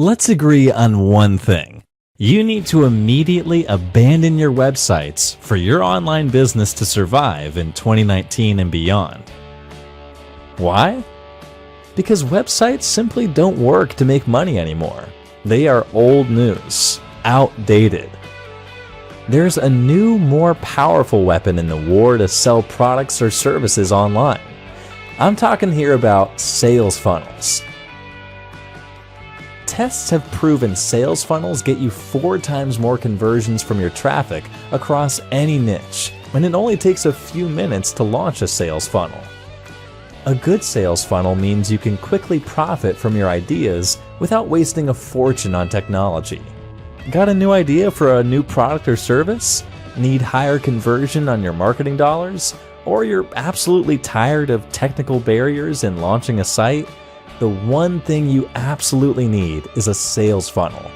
Let's agree on one thing. You need to immediately abandon your websites for your online business to survive in 2019 and beyond. Why? Because websites simply don't work to make money anymore. They are old news, outdated. There's a new, more powerful weapon in the war to sell products or services online. I'm talking here about sales funnels. Tests have proven sales funnels get you 4 times more conversions from your traffic across any niche, and it only takes a few minutes to launch a sales funnel. A good sales funnel means you can quickly profit from your ideas without wasting a fortune on technology. Got a new idea for a new product or service? Need higher conversion on your marketing dollars? Or you're absolutely tired of technical barriers in launching a site? The one thing you absolutely need is a sales funnel.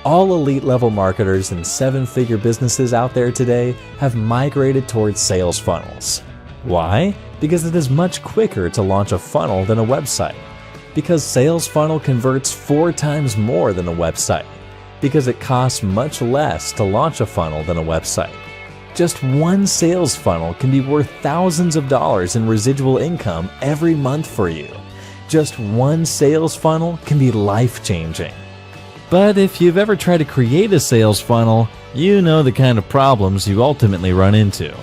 All elite level marketers and 7-figure businesses out there today have migrated towards sales funnels. Why? Because it is much quicker to launch a funnel than a website. Because sales funnel converts 4 times more than a website. Because it costs much less to launch a funnel than a website. Just one sales funnel can be worth thousands of dollars in residual income every month for you. Just one sales funnel can be life-changing. But if you've ever tried to create a sales funnel, you know the kind of problems you ultimately run into.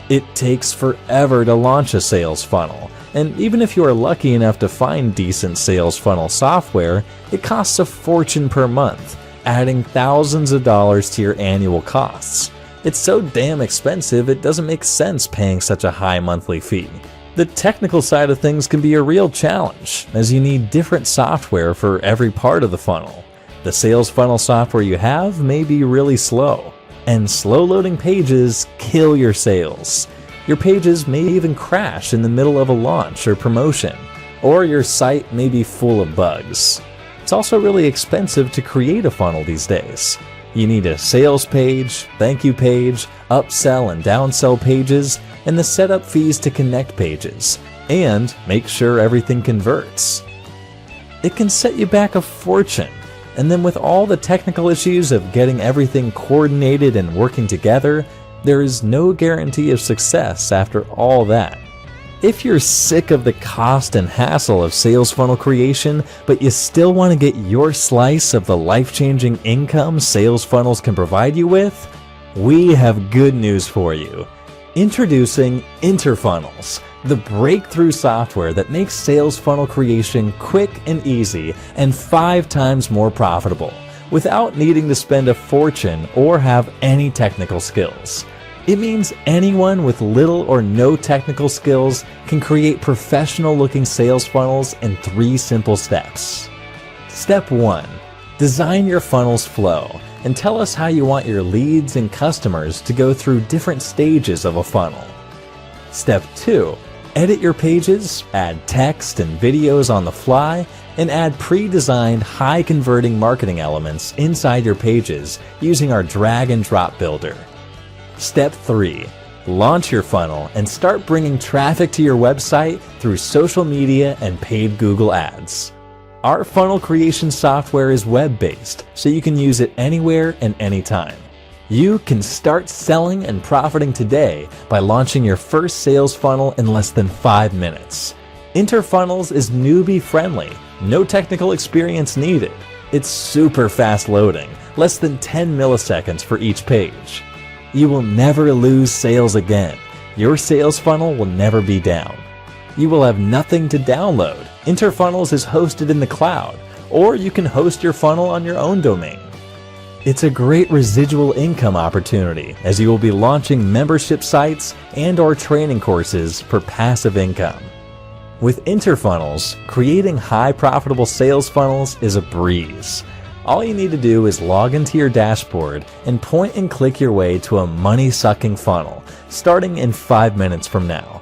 It takes forever to launch a sales funnel, and even if you are lucky enough to find decent sales funnel software, it costs a fortune per month, adding thousands of dollars to your annual costs. It's so damn expensive it doesn't make sense paying such a high monthly fee. The technical side of things can be a real challenge, as you need different software for every part of the funnel. The sales funnel software you have may be really slow, and slow loading pages kill your sales. Your pages may even crash in the middle of a launch or promotion, or your site may be full of bugs. It's also really expensive to create a funnel these days. You need a sales page, thank you page, upsell and downsell pages, and the setup fees to connect pages, and make sure everything converts. It can set you back a fortune, and then with all the technical issues of getting everything coordinated and working together, there is no guarantee of success after all that. If you're sick of the cost and hassle of sales funnel creation, but you still want to get your slice of the life-changing income sales funnels can provide you with, we have good news for you. Introducing InterFunnels, the breakthrough software that makes sales funnel creation quick and easy and 5 times more profitable, without needing to spend a fortune or have any technical skills. It means anyone with little or no technical skills can create professional-looking sales funnels in 3 simple steps. Step 1. Design your funnel's flow and tell us how you want your leads and customers to go through different stages of a funnel. Step 2. Edit your pages, add text and videos on the fly, and add pre-designed high-converting marketing elements inside your pages using our drag and drop builder. Step 3. Launch your funnel and start bringing traffic to your website through social media and paid Google Ads. Our funnel creation software is web-based, so you can use it anywhere and anytime. You can start selling and profiting today by launching your first sales funnel in less than 5 minutes. InterFunnels is newbie-friendly, no technical experience needed. It's super fast loading, less than 10 milliseconds for each page. You will never lose sales again. Your sales funnel will never be down. You will have nothing to download. InterFunnels is hosted in the cloud, or you can host your funnel on your own domain. It's a great residual income opportunity, as you will be launching membership sites and/or training courses for passive income. With InterFunnels, creating high profitable sales funnels is a breeze. All you need to do is log into your dashboard and point and click your way to a money-sucking funnel, starting in 5 minutes from now.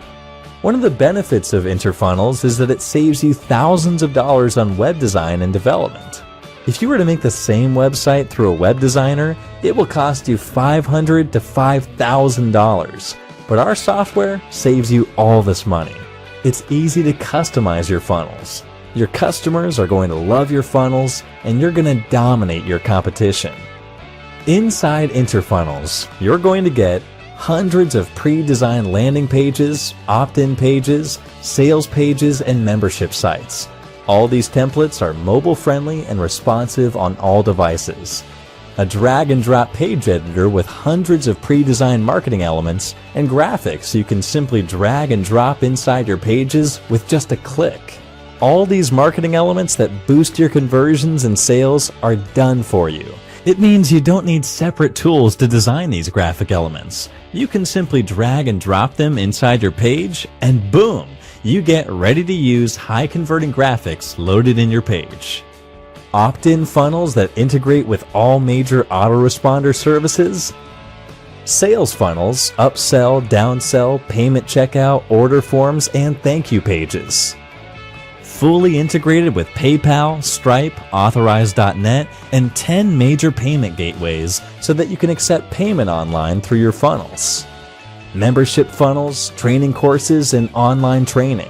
One of the benefits of InterFunnels is that it saves you thousands of dollars on web design and development. If you were to make the same website through a web designer, it will cost you $500 to $5,000. But our software saves you all this money. It's easy to customize your funnels. Your customers are going to love your funnels, and you're going to dominate your competition. Inside InterFunnels, you're going to get hundreds of pre-designed landing pages, opt-in pages, sales pages, and membership sites. All these templates are mobile-friendly and responsive on all devices. A drag-and-drop page editor with hundreds of pre-designed marketing elements and graphics you can simply drag and drop inside your pages with just a click. All these marketing elements that boost your conversions and sales are done for you. It means you don't need separate tools to design these graphic elements. You can simply drag and drop them inside your page, and boom, you get ready-to-use high-converting graphics loaded in your page. Opt-in funnels that integrate with all major autoresponder services. Sales funnels, upsell, downsell, payment checkout, order forms, and thank you pages. Fully integrated with PayPal, Stripe, Authorize.net, and 10 major payment gateways so that you can accept payment online through your funnels. Membership funnels, training courses, and online training.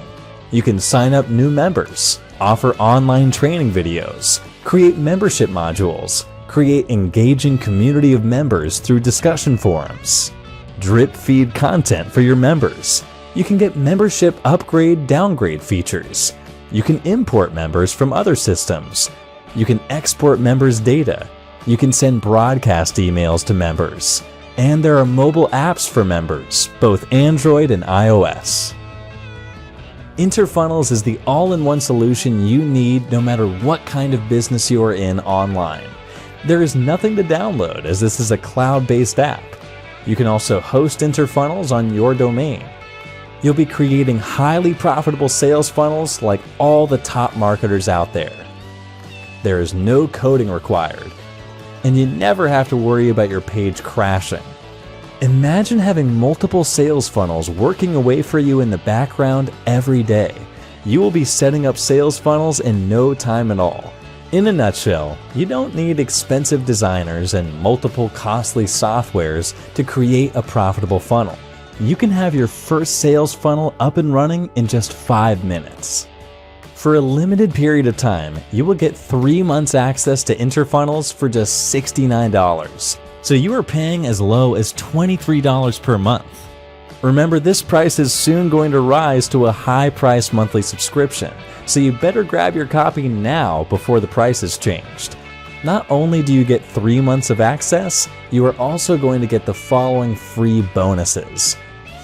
You can sign up new members, offer online training videos, create membership modules, create engaging community of members through discussion forums, drip feed content for your members. You can get membership upgrade, downgrade features. You can import members from other systems. You can export members' data. You can send broadcast emails to members. And there are mobile apps for members, both Android and iOS. InterFunnels is the all-in-one solution you need no matter what kind of business you are in online. There is nothing to download as this is a cloud-based app. You can also host InterFunnels on your domain. You'll be creating highly profitable sales funnels like all the top marketers out there. There is no coding required, and you never have to worry about your page crashing. Imagine having multiple sales funnels working away for you in the background every day. You will be setting up sales funnels in no time at all. In a nutshell, you don't need expensive designers and multiple costly softwares to create a profitable funnel. You can have your first sales funnel up and running in just 5 minutes. For a limited period of time, you will get 3 months access to InterFunnels for just $69. So you are paying as low as $23 per month. Remember, this price is soon going to rise to a high-priced monthly subscription, so you better grab your copy now before the price is changed. Not only do you get 3 months of access, you are also going to get the following free bonuses.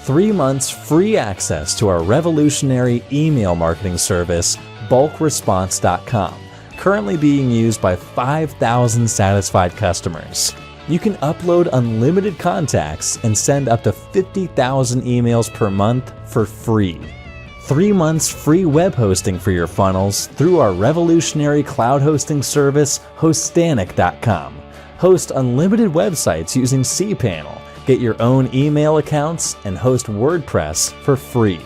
3 months free access to our revolutionary email marketing service, bulkresponse.com, currently being used by 5,000 satisfied customers. You can upload unlimited contacts and send up to 50,000 emails per month for free. 3 months free web hosting for your funnels through our revolutionary cloud hosting service, hostanic.com. Host unlimited websites using cPanel, get your own email accounts, and host WordPress for free.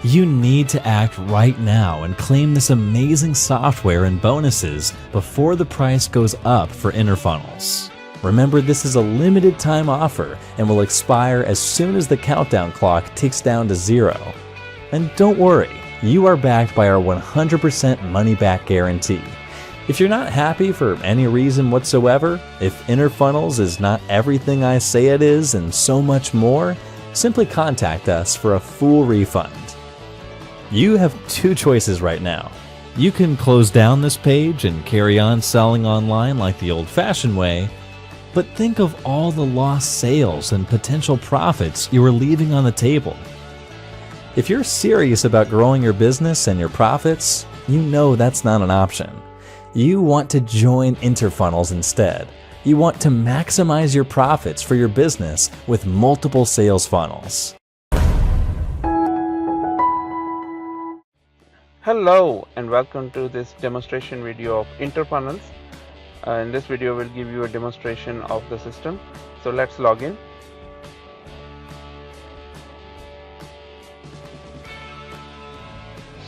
You need to act right now and claim this amazing software and bonuses before the price goes up for InterFunnels. Remember, this is a limited time offer and will expire as soon as the countdown clock ticks down to 0. And don't worry, you are backed by our 100% money-back guarantee. If you're not happy for any reason whatsoever, if InterFunnels is not everything I say it is and so much more, simply contact us for a full refund. You have 2 choices right now. You can close down this page and carry on selling online like the old-fashioned way, but think of all the lost sales and potential profits you are leaving on the table. If you're serious about growing your business and your profits, you know that's not an option. You want to join InterFunnels instead. You want to maximize your profits for your business with multiple sales funnels. Hello and welcome to this demonstration video of InterFunnels. In this video we'll give you a demonstration of the system. So let's log in.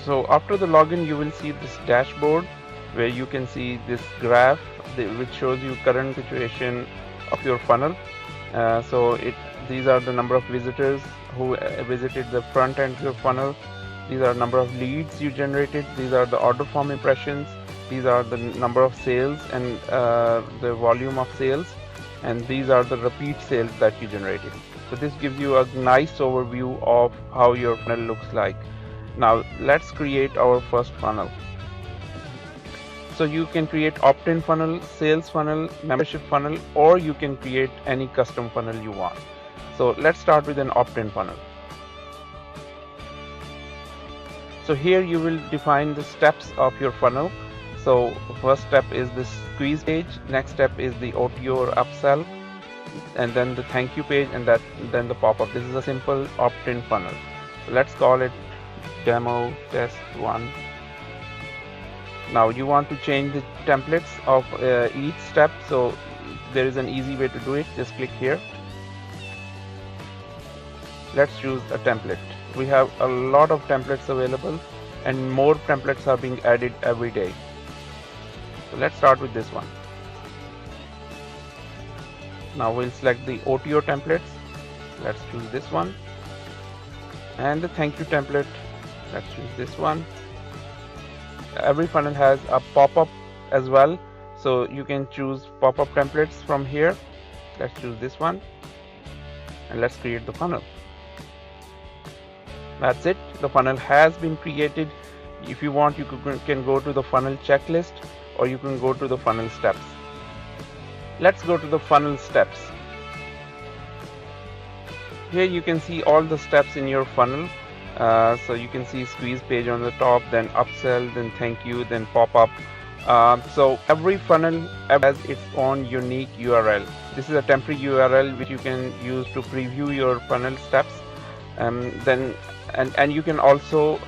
So after the login you will see this dashboard where you can see this graph which shows you current situation of your funnel. These are the number of visitors who visited the front end of your funnel. these are number of leads you generated, these are the order form impressions, these are the number of sales and the volume of sales, and these are the repeat sales that you generated. So this gives you a nice overview of how your funnel looks like. Now let's create our first funnel. So you can create opt-in funnel, sales funnel, membership funnel, or you can create any custom funnel you want. So let's start with an opt-in funnel. So here you will define the steps of your funnel. So first step is this squeeze page, next step is the OTO or upsell, and then the thank you page, and then the pop-up. This is a simple opt-in funnel. So let's call it demo test 1. Now you want to change the templates of each step, so there is an easy way to do it. Just click here. Let's choose a template. We have a lot of templates available, and more templates are being added every day. So let's start with this one. Now we'll select the OTO templates. Let's choose this one, and the thank you template. Let's choose this one. Every funnel has a pop-up as well, so you can choose pop-up templates from here. Let's choose this one, and let's create the funnel. That's it. The funnel has been created. If you want, you can go to the funnel checklist, or you can go to the funnel steps. Let's go to the funnel steps. Here you can see all the steps in your funnel. So you can see squeeze page on the top, then upsell, then thank you, then pop-up. So every funnel has its own unique URL. This is a temporary URL which you can use to preview your funnel steps. And you can also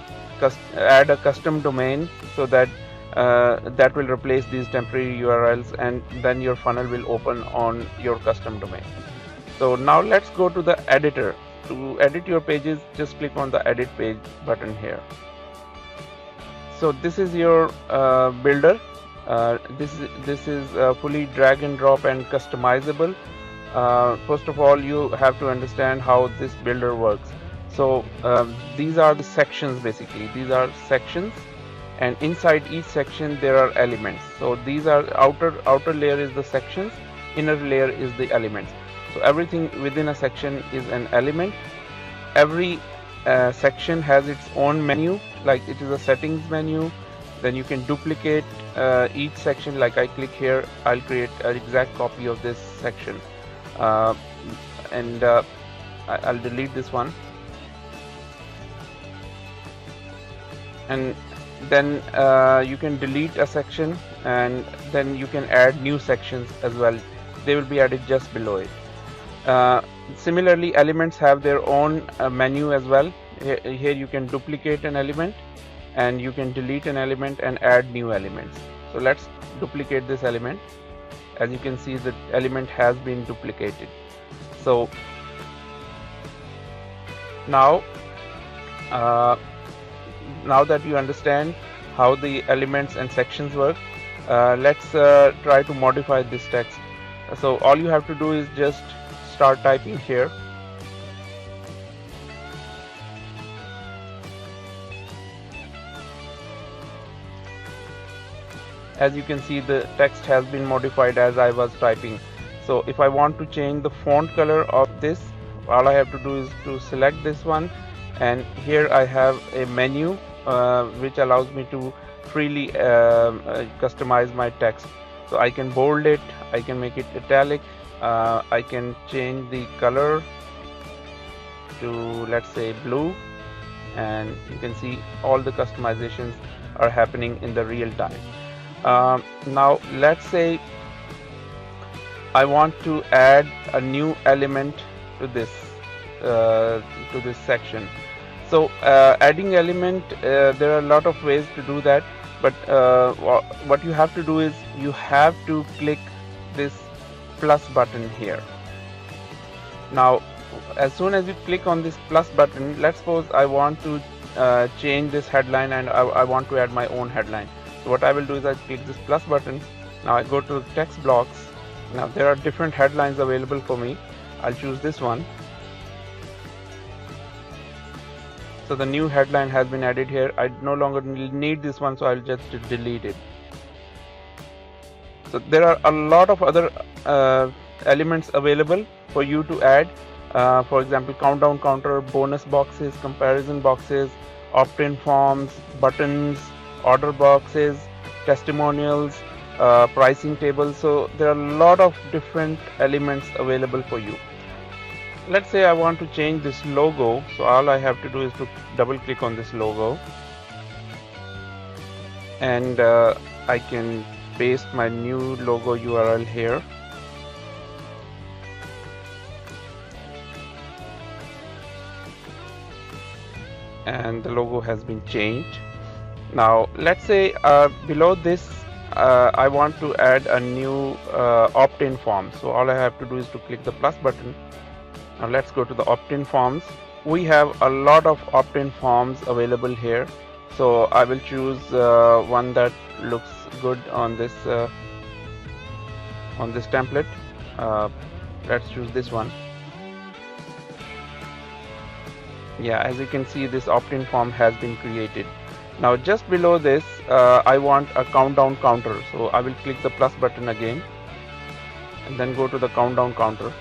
add a custom domain, so that that will replace these temporary URLs, and then your funnel will open on your custom domain. So now let's go to the editor. To edit your pages, just click on the edit page button here. So this is your builder. This is fully drag and drop and customizable. First of all, you have to understand how this builder works. So these are the sections. Basically these are sections, and inside each section there are elements. So these are outer layer is the sections, inner layer is the elements. So everything within a section is an element. Every section has its own menu, like it is a settings menu. Then you can duplicate each section. Like I click here, I'll create an exact copy of this section, and I'll delete this one, and then you can delete a section, and then you can add new sections as well. They will be added just below it. Similarly, elements have their own menu as well. Here you can duplicate an element, and you can delete an element and add new elements. So let's duplicate this element. As you can see, the element has been duplicated. So now that you understand how the elements and sections work, let's try to modify this text. So all you have to do is just start typing here. As you can see, the text has been modified as I was typing. So if I want to change the font color of this, all I have to do is to select this one, and here I have a menu which allows me to freely customize my text. So I can bold it, I can make it italic, I can change the color to, let's say, blue, and you can see all the customizations are happening in the real time. Now let's say I want to add a new element to this section. So adding element, there are a lot of ways to do that, but what you have to do is you have to click this plus button here. Now as soon as you click on this plus button, let's suppose I want to change this headline, and I want to add my own headline. So what I will do is I click this plus button. Now I go to text blocks. Now there are different headlines available for me. I'll choose this one, So the new headline has been added here. I no longer need this one, so I'll just delete it. So there are a lot of other elements available for you to add. For example, countdown counter, bonus boxes, comparison boxes, opt-in forms, buttons, order boxes, testimonials, pricing tables. So there are a lot of different elements available for you. Let's say I want to change this logo. So all I have to do is to double click on this logo, and I can paste my new logo URL here. And the logo has been changed. Now let's say below this I want to add a new opt-in form. So all I have to do is to click the plus button. Now let's go to the opt-in forms. We have a lot of opt-in forms available here, so I will choose one that looks good on this template. Let's choose this one. Yeah, as you can see, this opt-in form has been created. Now just below this I want a countdown counter, so I will click the plus button again and then go to the countdown counter.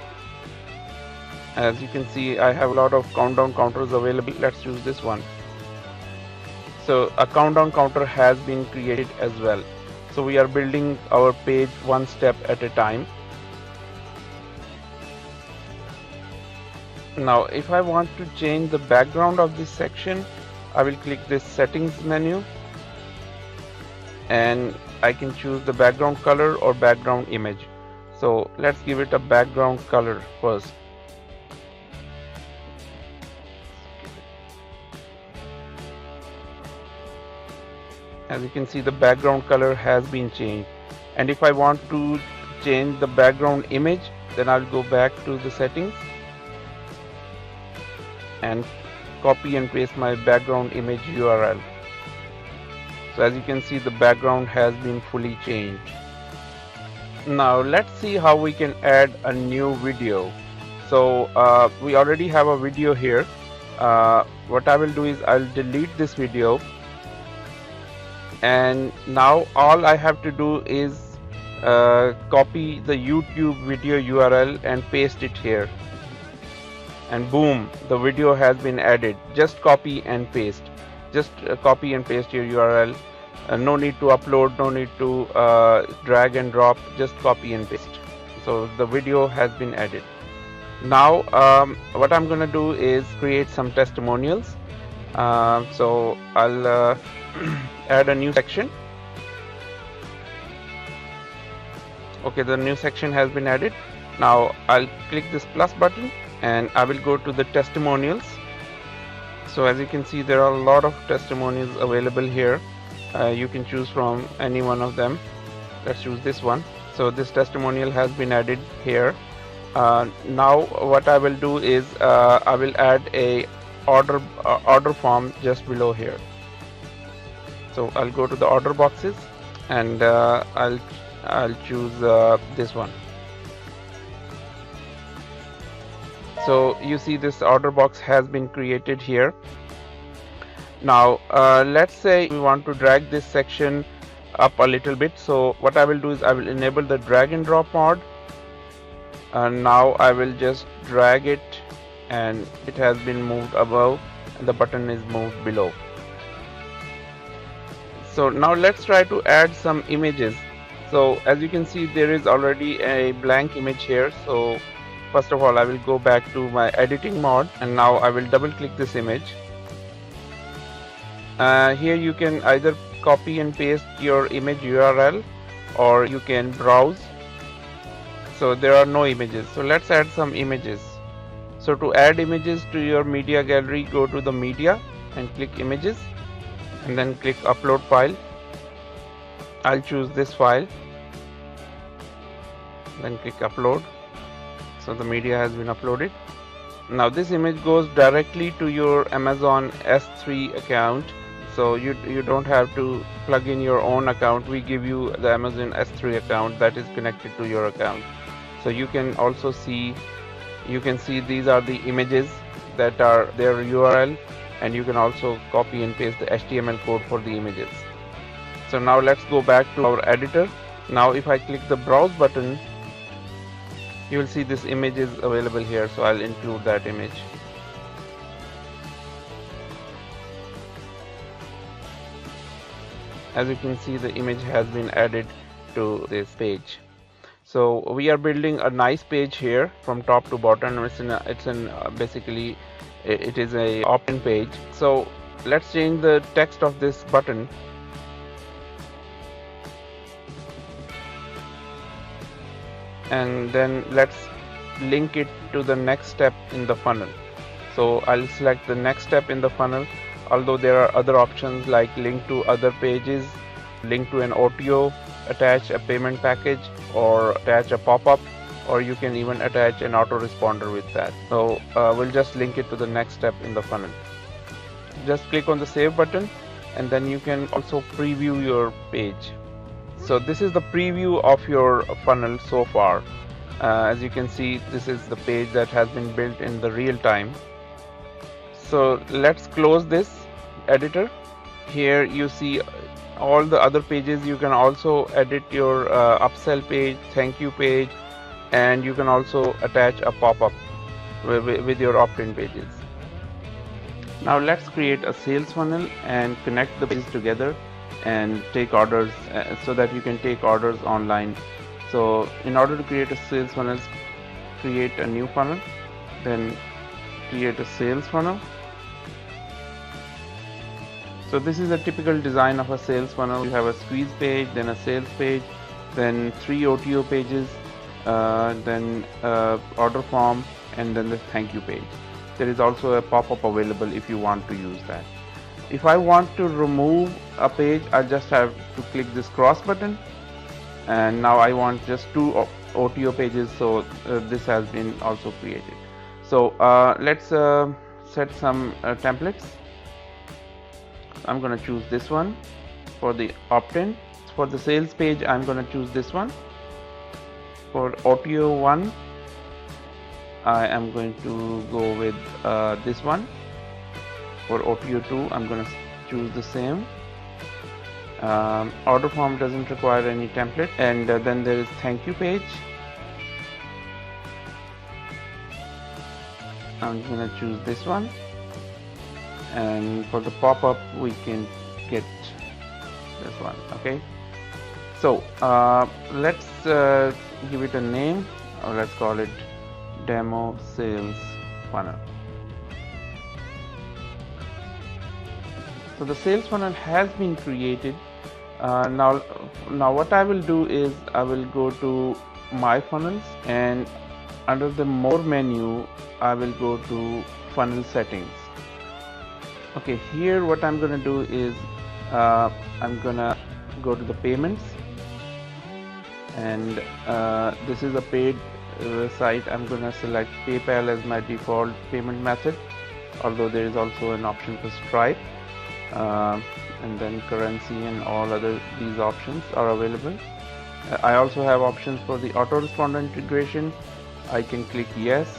As you can see, I have a lot of countdown counters available. Let's choose this one. So a countdown counter has been created as well. So we are building our page one step at a time. Now if I want to change the background of this section, I will click this settings menu and I can choose the background color or background image. So let's give it a background color first. As you can see, the background color has been changed, and if I want to change the background image, then I'll go back to the settings and copy and paste my background image URL. So as you can see, the background has been fully changed. Now let's see how we can add a new video. So we already have a video here. What I will do is I'll delete this video, and now all I have to do is copy the YouTube video URL and paste it here, and boom, the video has been added. Just copy and paste. Just copy and paste your URL. No need to upload, no need to drag and drop, just copy and paste. So the video has been added. Now what I'm gonna do is create some testimonials. So I'll add a new section. Okay, the new section has been added. Now I'll click this plus button and I will go to the testimonials. So as you can see, there are a lot of testimonials available here. You can choose from any one of them. Let's choose this one. So this testimonial has been added here. Now what I will do is I will add a order form just below here. So I'll go to the order boxes and I'll choose this one. So you see this order box has been created here. Now let's say we want to drag this section up a little bit. So what I will do is I will enable the drag and drop mode, and now I will just drag it and it has been moved above and the button is moved below. So now let's try to add some images. So as you can see, there is already a blank image here. So first of all, I will go back to my editing mode and now I will double click this image. Here you can either copy and paste your image URL or you can browse. So there are no images, so let's add some images. So to add images to your media gallery, go to the media and click images and then click upload file. I'll choose this file, then click upload. So the media has been uploaded. Now this image goes directly to your Amazon S3 account. So you don't have to plug in your own account. We give you the Amazon S3 account that is connected to your account. So you can also see, these are the images that are their URL. and you can also copy and paste the HTML code for the images. So now let's go back to our editor. Now if I click the browse button, you will see this image is available here, so I'll include that image. As you can see, the image has been added to this page. So we are building a nice page here from top to bottom. Basically it is a opt-in page. So let's change the text of this button. And then let's link it to the next step in the funnel. So I'll select the next step in the funnel, although there are other options like link to other pages, link to an OTO, attach a payment package, or attach a pop-up, or you can even attach an autoresponder with that. So we'll just link it to the next step in the funnel. Just click on the save button, and then you can also preview your page. So this is the preview of your funnel so far. As you can see, this is the page that has been built in the real time. So let's close this editor. Here you see all the other pages. You can also edit your upsell page, thank you page, and you can also attach a pop-up with your opt-in pages. Now let's create a sales funnel and connect the pages together and take orders so that you can take orders online. So in order to create a sales funnel, create a new funnel, then create a sales funnel. So this is a typical design of a sales funnel. You have a squeeze page, then a sales page, then 3 OTO pages, then order form, and then the thank you page. There is also a pop-up available if you want to use that. If I want to remove a page, I just have to click this cross button, and now I want just 2 OTO pages, so this has been also created. So let's set some templates. I'm going to choose this one for the opt-in. For the sales page, I'm going to choose this one. For OTO 1, I am going to go with this one. For OTO 2, I'm going to choose the same. Order form doesn't require any template, and then there is thank you page. I'm going to choose this one, and for the pop-up we can get this one. Okay, so let's give it a name, or let's call it demo sales funnel. So the sales funnel has been created. Now what I will do is I will go to my funnels, and under the more menu I will go to funnel settings. Okay, here what I'm going to do is I'm going to go to the payments, and this is a paid site. I'm going to select PayPal as my default payment method, although there is also an option for Stripe. And then currency and all other these options are available. I also have options for the autoresponder integration. I can click yes,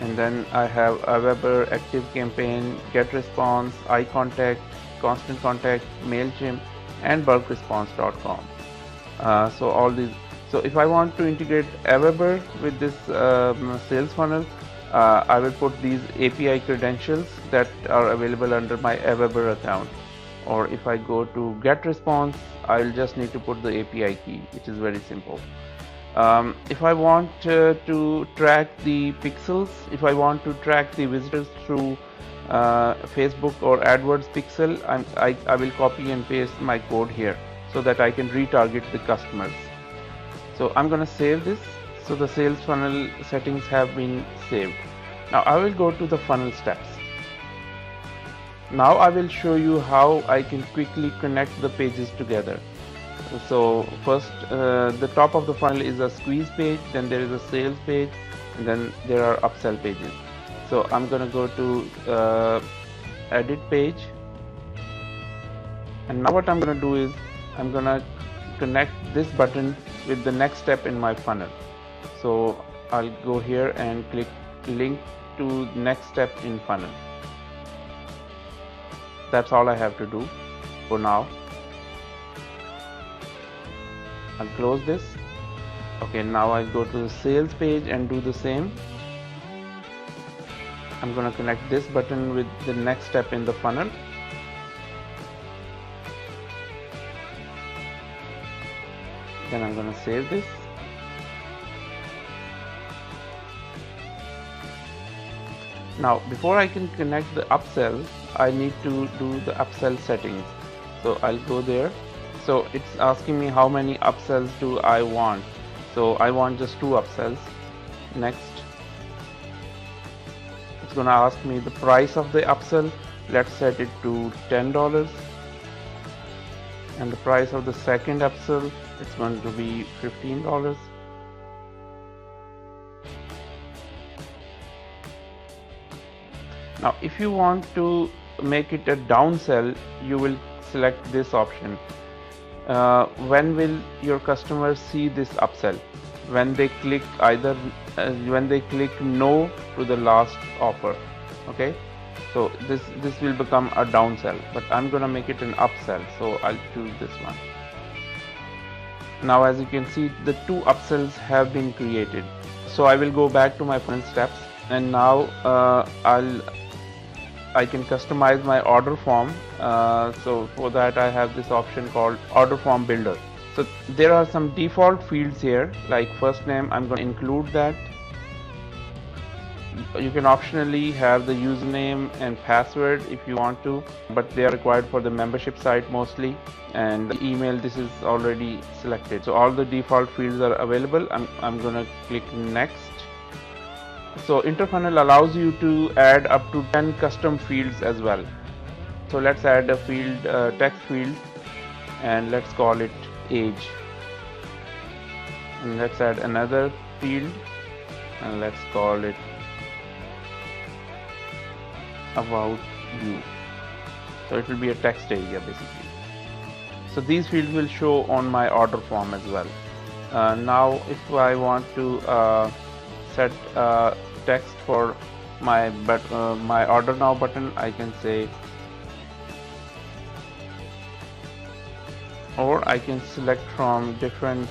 and then I have Aweber, Active Campaign, Get Response, iContact, Constant Contact, MailChimp, and bulkresponse.com. So all these. So if I want to integrate Aweber with this sales funnel, I will put these API credentials that are available under my Aweber account. Or if I go to Get Response, I'll just need to put the API key, which is very simple. If I want to track the pixels, if I want to track the visitors through Facebook or AdWords pixel, I will copy and paste my code here so that I can retarget the customers. So I'm going to save this. So the sales funnel settings have been saved. Now I will go to the funnel steps. Now I will show you how I can quickly connect the pages together. So first, the top of the funnel is a squeeze page, then there is a sales page, and then there are upsell pages. So I'm going to go to edit page, and now what I'm going to do is I'm going to connect this button with the next step in my funnel. So I'll go here and click link to next step in funnel. That's all I have to do for now. I'll close this. Okay, now I'll go to the sales page and do the same. I'm going to connect this button with the next step in the funnel. Then I'm going to save this. Now, before I can connect the upsell, I need to do the upsell settings. So I'll go there. So it's asking me how many upsells do I want. So I want just 2 upsells. Next. It's going to ask me the price of the upsell. Let's set it to $10. And the price of the second upsell, it's going to be $15. Now, if you want to make it a downsell, you will select this option. When will your customers see this upsell? When they click when they click no to the last offer. Okay, so this will become a downsell, but I'm gonna make it an upsell, so I'll choose this one. Now, as you can see, the 2 upsells have been created. So I will go back to my funnel steps, and now I can customize my order form. So for that I have this option called order form builder. So there are some default fields here, like first name. I'm going to include that. You can optionally have the username and password if you want to, but they are required for the membership site mostly. And the email, this is already selected. So all the default fields are available. I'm going to click next. So InterFunnel allows you to add up to 10 custom fields as well. So let's add a field, text field, and let's call it age. And let's add another field, and let's call it about you. So it will be a text area basically. So these fields will show on my order form as well. Now if I want to set text for my order now button, I can say, or I can select from different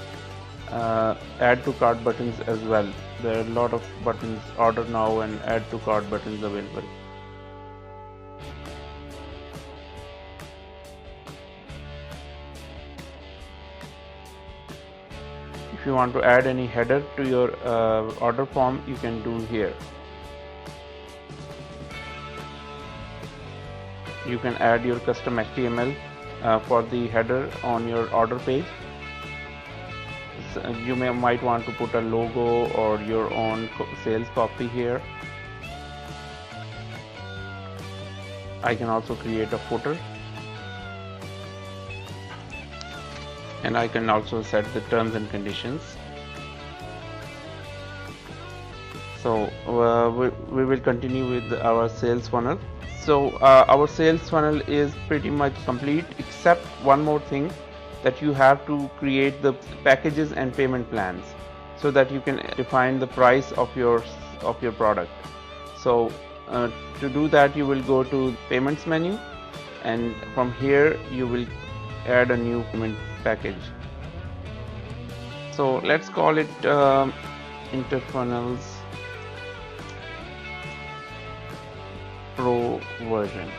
add to cart buttons as well. There are a lot of buttons, order now and add to cart buttons available. If you want to add any header to your order form, you can do here. You can add your custom HTML for the header on your order page. So you might want to put a logo or your own sales copy here. I can also create a footer. And I can also set the terms and conditions. So we will continue with our sales funnel. So our sales funnel is pretty much complete, except one more thing, that you have to create the packages and payment plans so that you can define the price of your product. So to do that, you will go to payments menu, and from here you will add a new payment package. So let's call it InterFunnels Pro version.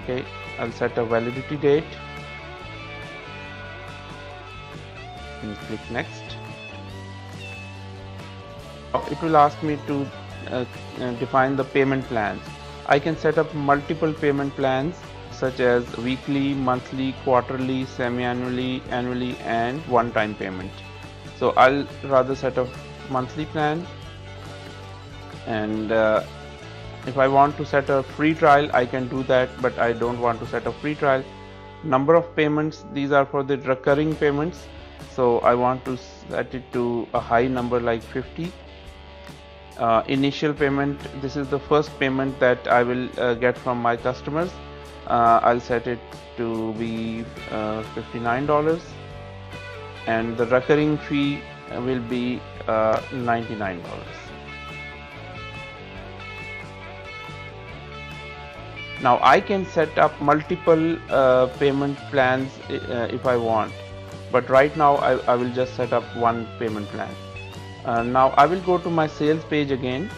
Okay, I'll set a validity date and click next. It will ask me to define the payment plans. I can set up multiple payment plans such as weekly, monthly, quarterly, semi-annually, annually, and one-time payment. So I'll rather set a monthly plan, and if I want to set a free trial, I can do that, but I don't want to set a free trial. Number of payments, these are for the recurring payments, so I want to set it to a high number like 50. Initial payment, this is the first payment that I will get from my customers. I'll set it to be $59, and the recurring fee will be $99. Now I can set up multiple payment plans if I want, but right now I will just set up one payment plan. Now I will go to my sales page again.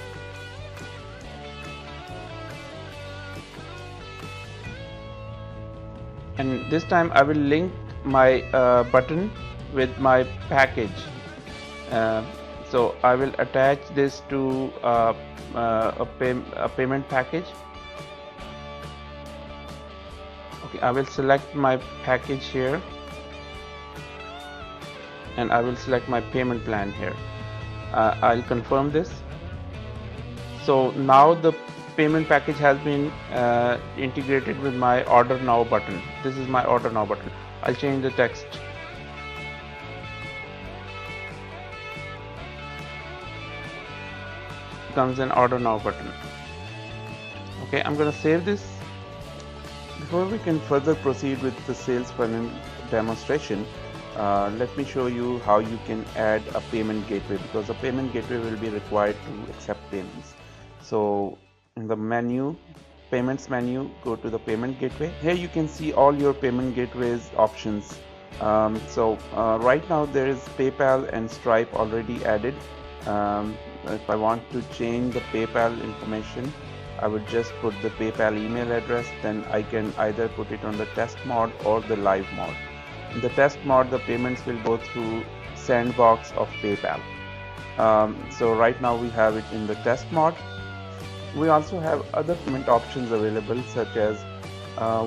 And this time I will link my button with my package. So I will attach this to a payment package. Okay, I will select my package here, and I will select my payment plan here. I'll confirm this. So now the payment package has been integrated with my order now button. This is my order now button. I'll change the text. Comes an order now button. Okay, I'm gonna save this. Before we can further proceed with the sales funnel demonstration, let me show you how you can add a payment gateway, because a payment gateway will be required to accept payments. So in the menu, payments menu, go to the payment gateway. Here you can see all your payment gateways options. Right now there is PayPal and Stripe already added. If I want to change the PayPal information, I would just put the PayPal email address, then I can either put it on the test mode or the live mode. In the test mode, the payments will go through sandbox of PayPal. So right now we have it in the test mode. We also have other payment options available, such as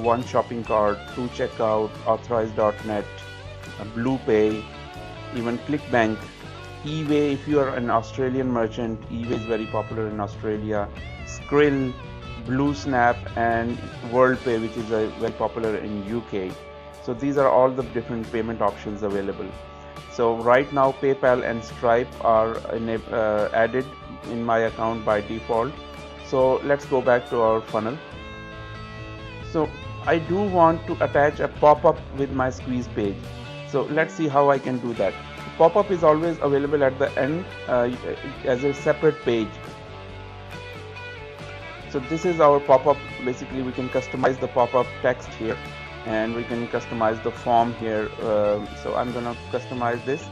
One Shopping Cart, 2Checkout, Authorize.net, BluePay, even ClickBank, eWay. If you are an Australian merchant, eWay is very popular in Australia, Skrill, BlueSnap, and WorldPay, which is very popular in UK. So these are all the different payment options available. So right now PayPal and Stripe are added in my account by default. So let's go back to our funnel. So I do want to attach a pop-up with my squeeze page. So let's see how I can do that. Pop-up is always available at the end as a separate page. So this is our pop-up. Basically we can customize the pop-up text here, and we can customize the form here. So I'm gonna customize this,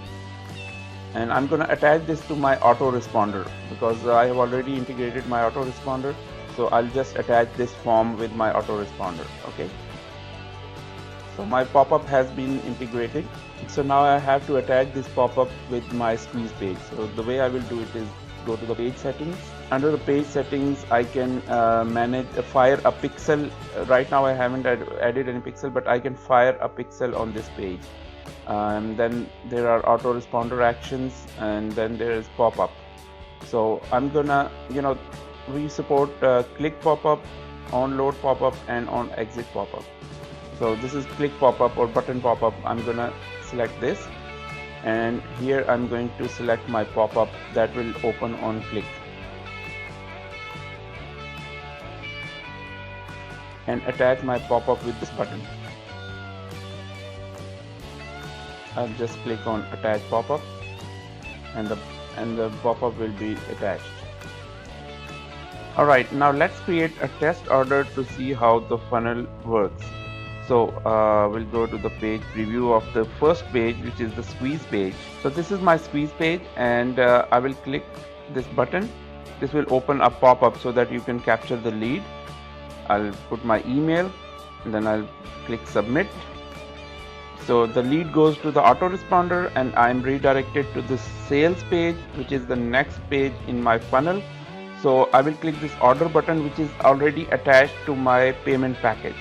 and I'm gonna attach this to my autoresponder, because I have already integrated my autoresponder. So I'll just attach this form with my autoresponder. Okay, so my pop-up has been integrated. So now I have to attach this pop-up with my squeeze page. So the way I will do it is go to the page settings. Under the page settings, I can fire a pixel. Right now I haven't added any pixel, but I can fire a pixel on this page. Then there are autoresponder actions, and then there is pop-up. So I'm gonna, we support click pop-up, on load pop-up, and on exit pop-up. So this is click pop-up or button pop-up. I'm gonna select this, and here I'm going to select my pop-up that will open on click, and attach my pop-up with this button. I'll just click on attach pop-up, and the pop-up will be attached. Alright, now let's create a test order to see how the funnel works. So we'll go to the page preview of the first page, which is the squeeze page. So this is my squeeze page, and I will click this button. This will open a pop-up so that you can capture the lead. I'll put my email, and then I'll click submit. So the lead goes to the autoresponder, and I'm redirected to the sales page, which is the next page in my funnel. So I will click this order button, which is already attached to my payment package.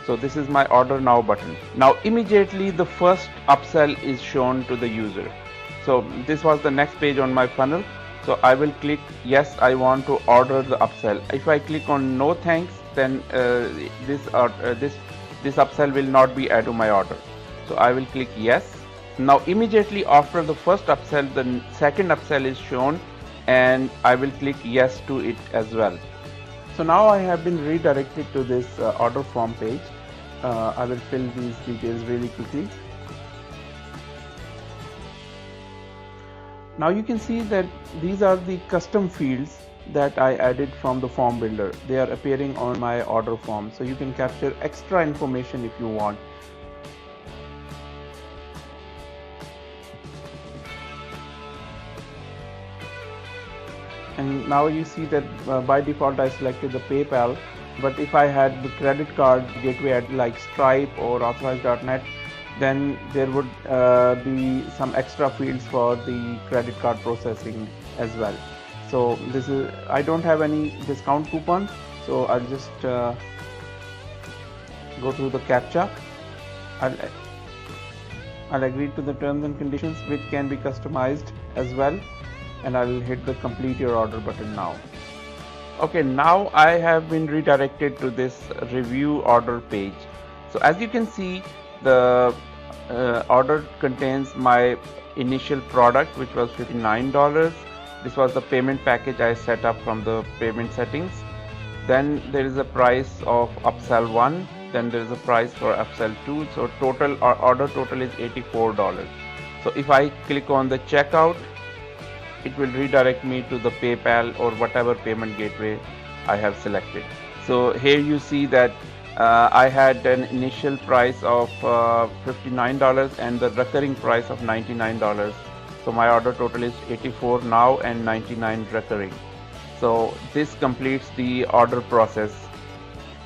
So this is my order now button. Now immediately the first upsell is shown to the user. So this was the next page on my funnel. So I will click yes, I want to order the upsell. If I click on no thanks, then this upsell will not be added to my order. So I will click yes. Now immediately after the first upsell, the second upsell is shown, and I will click yes to it as well. So now I have been redirected to this order form page. I will fill these details really quickly. Now you can see that these are the custom fields that I added from the form builder. They are appearing on my order form, so you can capture extra information if you want. And now you see that by default I selected the PayPal, but if I had the credit card gateway like Stripe or authorized.net, then there would be some extra fields for the credit card processing as well. So this is, I don't have any discount coupon, so I'll just go through the CAPTCHA. I'll agree to the terms and conditions, which can be customized as well, and I'll hit the complete your order button now. Okay, now I have been redirected to this review order page. So as you can see, the order contains my initial product, which was $59. This was the payment package I set up from the payment settings. Then there is a price of upsell 1, then there is a price for upsell 2. So total order total is $84. So if I click on the checkout, it will redirect me to the PayPal or whatever payment gateway I have selected. So here you see that I had an initial price of $59 and the recurring price of $99. So my order total is 84 now and 99 recurring. So this completes the order process.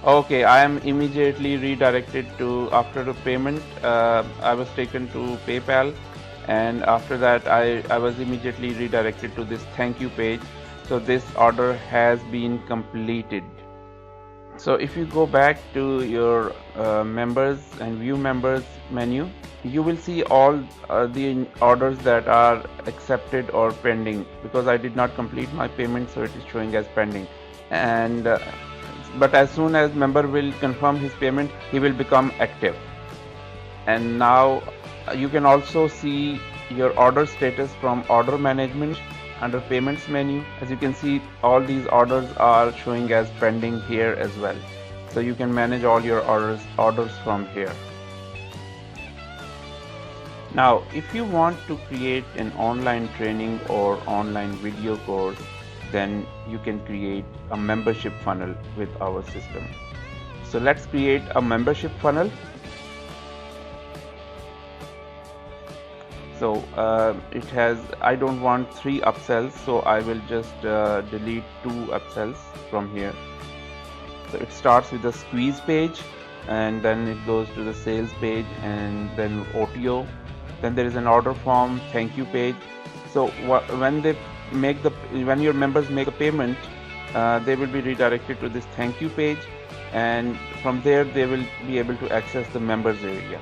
Okay, I am immediately redirected to, after the payment, I was taken to PayPal, and after that I was immediately redirected to this thank you page. So this order has been completed. So if you go back to your members and view members menu, you will see all the orders that are accepted or pending, because I did not complete my payment, so it is showing as pending. And but as soon as member will confirm his payment, he will become active. And now you can also see your order status from order management under payments menu. As you can see, all these orders are showing as pending here as well. So you can manage all your orders from here. Now, if you want to create an online training or online video course, then you can create a membership funnel with our system. So let's create a membership funnel. So it has, I don't want 3 upsells, so I will just delete 2 upsells from here. So it starts with the squeeze page, and then it goes to the sales page, and then OTO. Then there is an order form, thank you page. So when your members make a payment, they will be redirected to this thank you page, and from there they will be able to access the members area.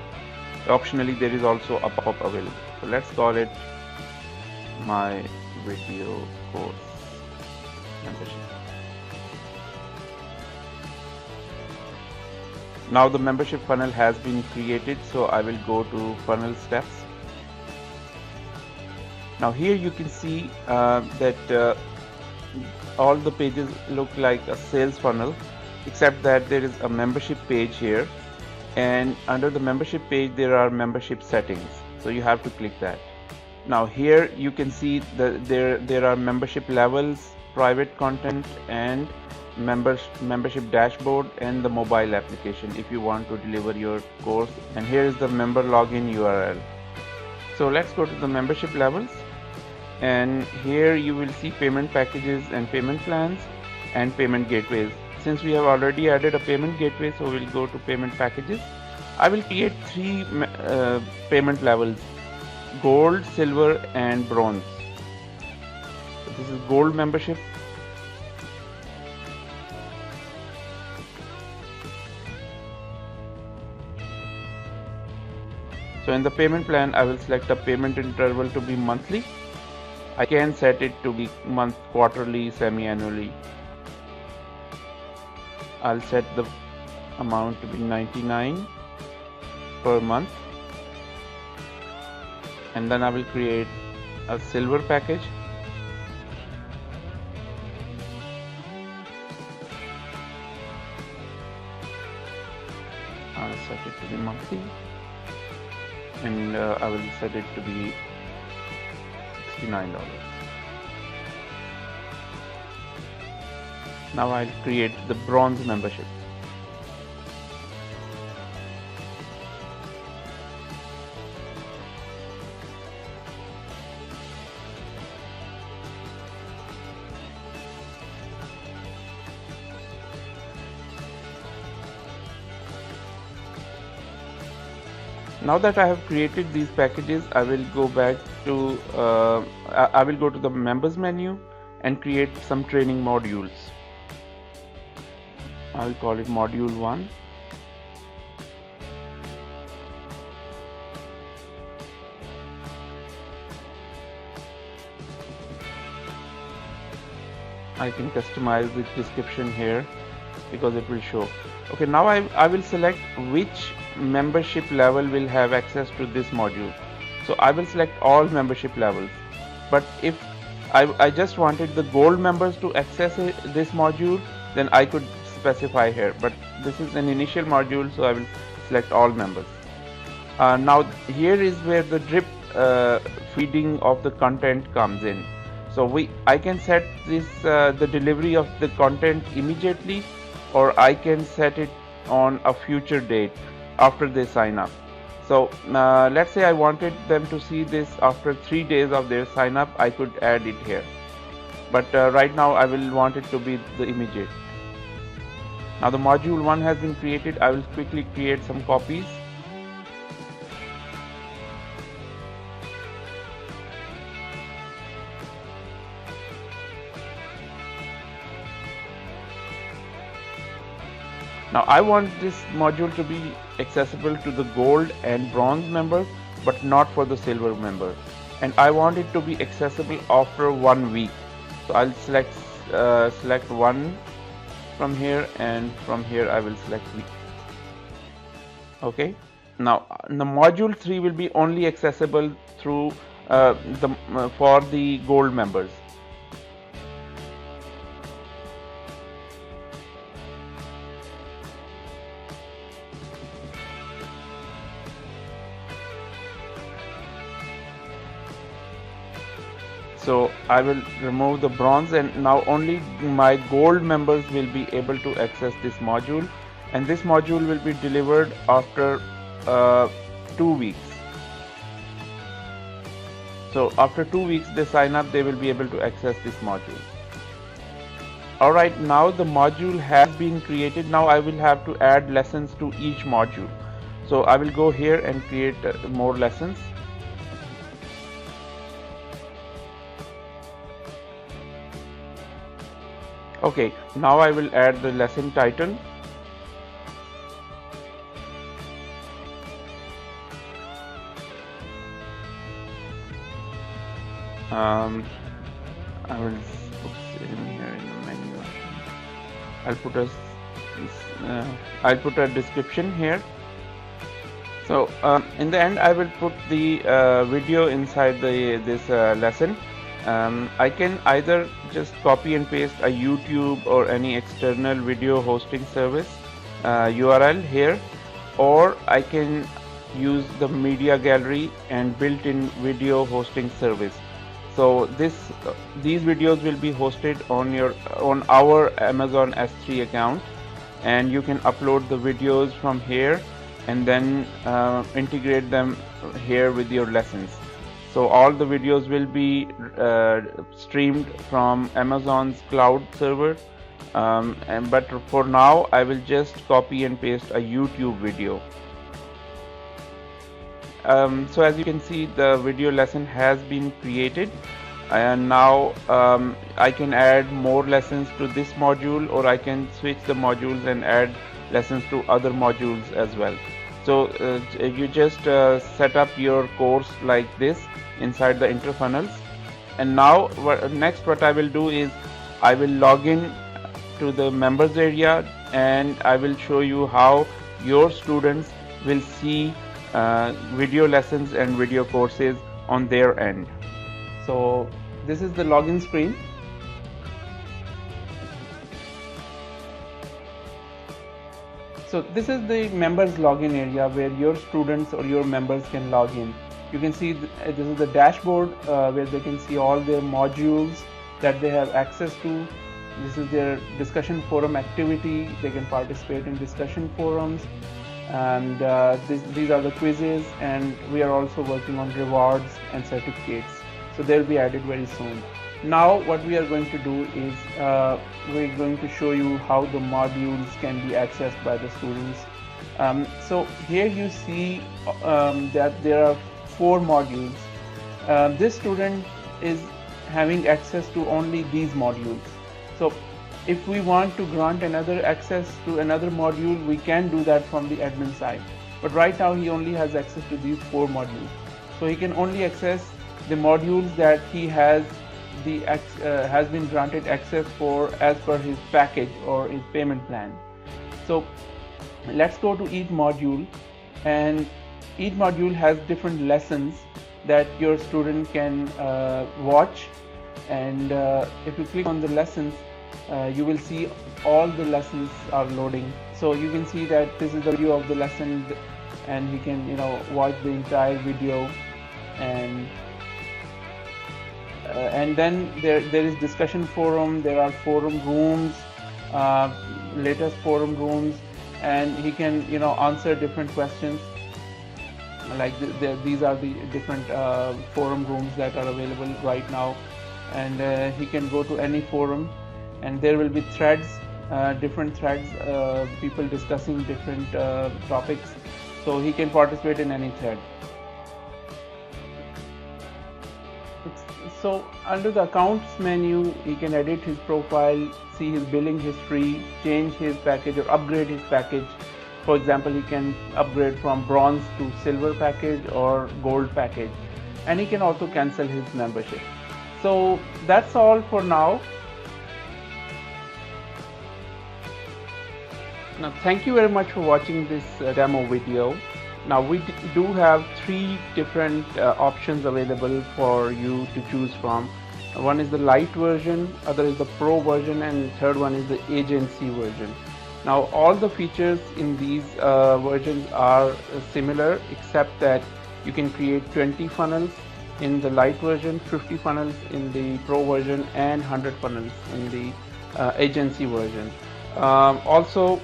Optionally, there is also a pop-up available. So let's call it my video course membership. Now the membership funnel has been created, so I will go to funnel steps. Now here you can see that all the pages look like a sales funnel, except that there is a membership page here, and under the membership page there are membership settings, so you have to click that. Now here you can see that there are membership levels, private content, and membership dashboard, and the mobile application if you want to deliver your course. And here is the member login URL. So let's go to the membership levels, and here you will see payment packages and payment plans and payment gateways. Since we have already added a payment gateway, so we'll go to payment packages. I will create 3 payment levels: gold, silver, and bronze. So this is gold membership. So in the payment plan, I will select a payment interval to be monthly. I can set it to be quarterly, semi-annually. I'll set the amount to be $99 per month, and then I will create a silver package. I'll set it to be monthly, and I will set it to be $69. Now I'll create the bronze membership. Now that I have created these packages, I will go back to I will go to the members menu and create some training modules. I'll call it module 1. I can customize the description here because it will show. Okay, now I will select which membership level will have access to this module. So I will select all membership levels, but if I just wanted the gold members to access this module, then I could specify here, but this is an initial module, so I will select all members. Now here is where the drip feeding of the content comes in. So I can set this the delivery of the content immediately, or I can set it on a future date after they sign up. So let's say I wanted them to see this after 3 days of their sign up, I could add it here, but right now I will want it to be the immediate. Now the module 1 has been created. I will quickly create some copies. Now I want this module to be accessible to the gold and bronze members, but not for the silver member, and I want it to be accessible after 1 week. So I'll select 1 from here, and from here I will select week. Okay, now the module 3 will be only accessible through for the gold members. So I will remove the bronze, and now only my gold members will be able to access this module, and this module will be delivered after 2 weeks. So after 2 weeks they sign up, they will be able to access this module. Alright, now the module has been created. Now I will have to add lessons to each module. So I will go here and create more lessons. Okay, now I will add the lesson title. I will put in here in the menu. I'll put a description here. So in the end, I will put the video inside this lesson. I can either just copy and paste a YouTube or any external video hosting service URL here, or I can use the media gallery and built-in video hosting service. So these videos will be hosted on our Amazon S3 account, and you can upload the videos from here and then integrate them here with your lessons. So all the videos will be streamed from Amazon's cloud server, but for now I will just copy and paste a YouTube video. So as you can see, the video lesson has been created, and now I can add more lessons to this module, or I can switch the modules and add lessons to other modules as well. So you just set up your course like this inside the InterFunnels, and now next what I will do is I will log in to the members area, and I will show you how your students will see video lessons and video courses on their end. So this is the login screen. So this is the members login area where your students or your members can log in. You can see this is the dashboard where they can see all their modules that they have access to, This is their discussion forum activity. They can participate in discussion forums, and these are the quizzes, and we are also working on rewards and certificates, so they'll be added very soon. Now what we are going to do is we're going to show you how the modules can be accessed by the students. So here you see that there are 4 modules. This student is having access to only these modules. So if we want to grant another access to another module, we can do that from the admin side. But right now he only has access to these 4 modules. So he can only access the modules that he has been granted access for as per his package or his payment plan. So let's go to each module, and each module has different lessons that your student can watch, and if you click on the lessons, you will see all the lessons are loading. So you can see that this is the view of the lesson, and he can watch the entire video, and then there is discussion forum. There are forum rooms, latest forum rooms, and he can answer different questions. Like these are the different forum rooms that are available right now, and he can go to any forum, and there will be threads, different threads, people discussing different topics, so he can participate in any thread. So under the accounts menu, he can edit his profile, see his billing history, change his package or upgrade his package. For example, he can upgrade from bronze to silver package or gold package, and he can also cancel his membership. So that's all for now. Now thank you very much for watching this demo video. Now we do have 3 different options available for you to choose from. One is the light version, other is the pro version, and third one is the agency version. Now all the features in these versions are similar, except that you can create 20 funnels in the light version, 50 funnels in the pro version, and 100 funnels in the agency version. Also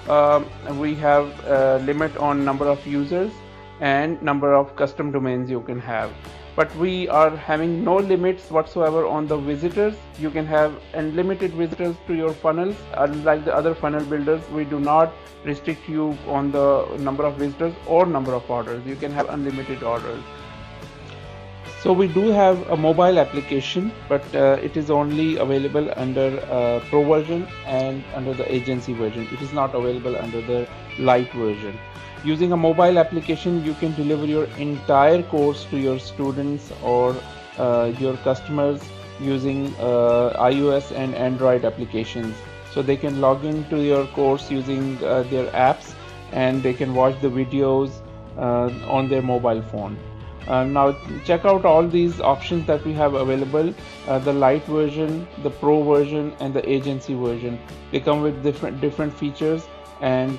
we have a limit on number of users and number of custom domains you can have, but we are having no limits whatsoever on the visitors. You can have unlimited visitors to your funnels. Unlike the other funnel builders, we do not restrict you on the number of visitors or number of orders. You can have unlimited orders. So we do have a mobile application, but it is only available under pro version and under the agency version. It is not available under the light version. Using a mobile application, you can deliver your entire course to your students or your customers using iOS and Android applications. So they can log into your course using their apps, and they can watch the videos on their mobile phone. Now check out all these options that we have available, the light version, the pro version, and the agency version. They come with different features and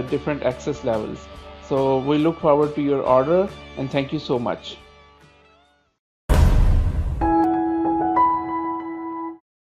different access levels. So we look forward to your order, and thank you so much.